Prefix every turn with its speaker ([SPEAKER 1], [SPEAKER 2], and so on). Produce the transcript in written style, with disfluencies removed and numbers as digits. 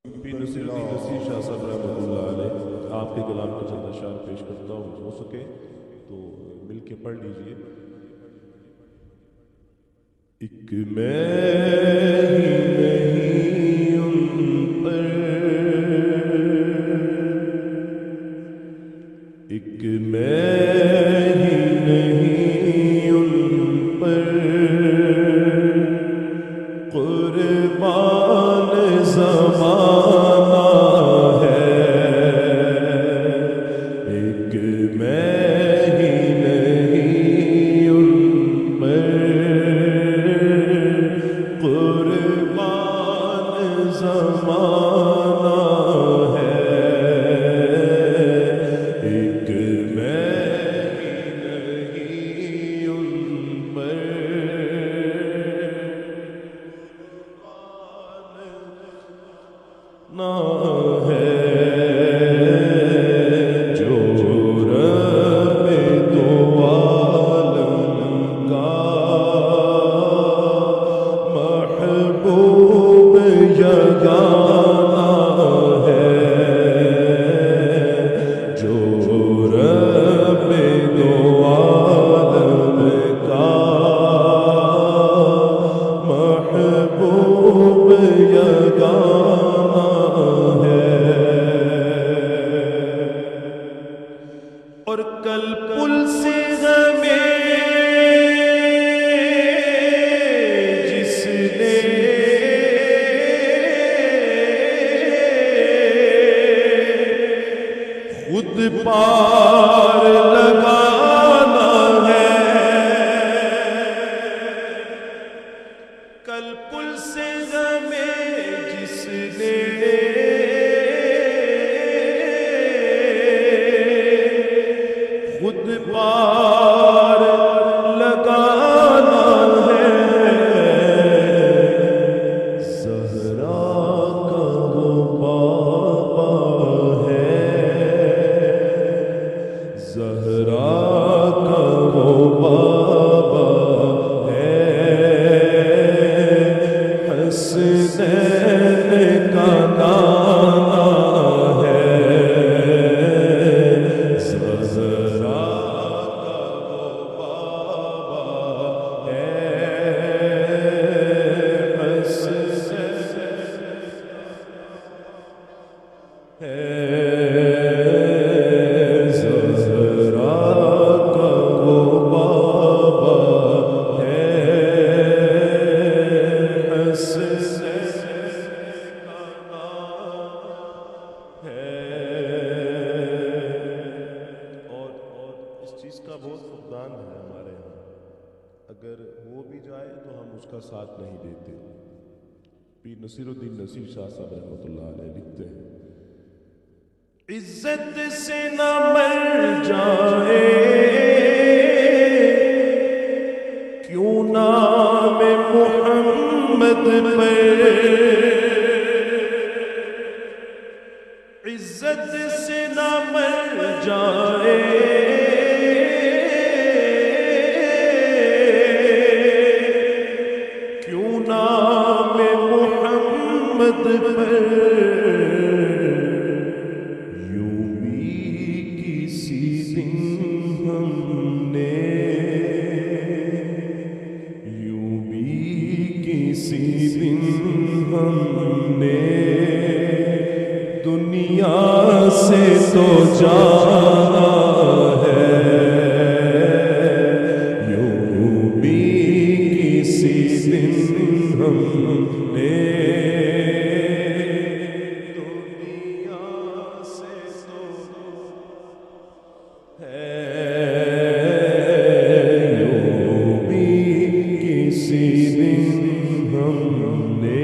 [SPEAKER 1] پیر نصیر الدین نصیر شاہ صاحب رحمۃ اللہ علیہ آپ کے کلام کا چند اشعار پیش کرتا ہوں، ہو سکے تو مل کے پڑھ لیجئے۔ ایک میں ہی نہیں ان پر، ایک میں ہی نہیں ان پر، قربان زمانہ ہے، ایک میں ہی نہیں ان پر، قربان زمانہ ہے، ایک میں ہی نہیں ان پر، نہ ہے جو رب دو عالم کا محبوب یگانہ ہے، جو رب دو عالم کا محبوب یگانہ ہے، اور کل پل سے ہمیں جس نے خود پار لگانا ہے، کل پل سے ہمیں جس نے خود پار لگانا ہے، زہرا کا وہ بابا ہے، زہرا کا وہ بابا ہے، حسنین کا نانا ہے، زہرا کا وہ بابا ہے، حسنین ہے، زہرا کا وہ بابا ہے، حسنین کا نام ہے، اور اس چیز کا بہت فقدان ہے ہمارے یہاں، اگر ہو بھی جائے تو ہم اس کا ساتھ نہیں دیتے۔ پیر نصیر الدین نصیر شاہ صاحب رحمۃ اللہ علیہ لکھتے ہیں، عزت سے نہ مر جائے کیوں نام محمد پر، عزت سے نہ مر جائے کیوں نام محمد پر، یوں بھی کسی دن ہم نے، یوں بھی کسی دن ہم نے دنیا سے تو جانا ہے، یوں بھی کسی دن ہم نے دنیا سے تو ہے، یوں بھی کسی دن ہم نے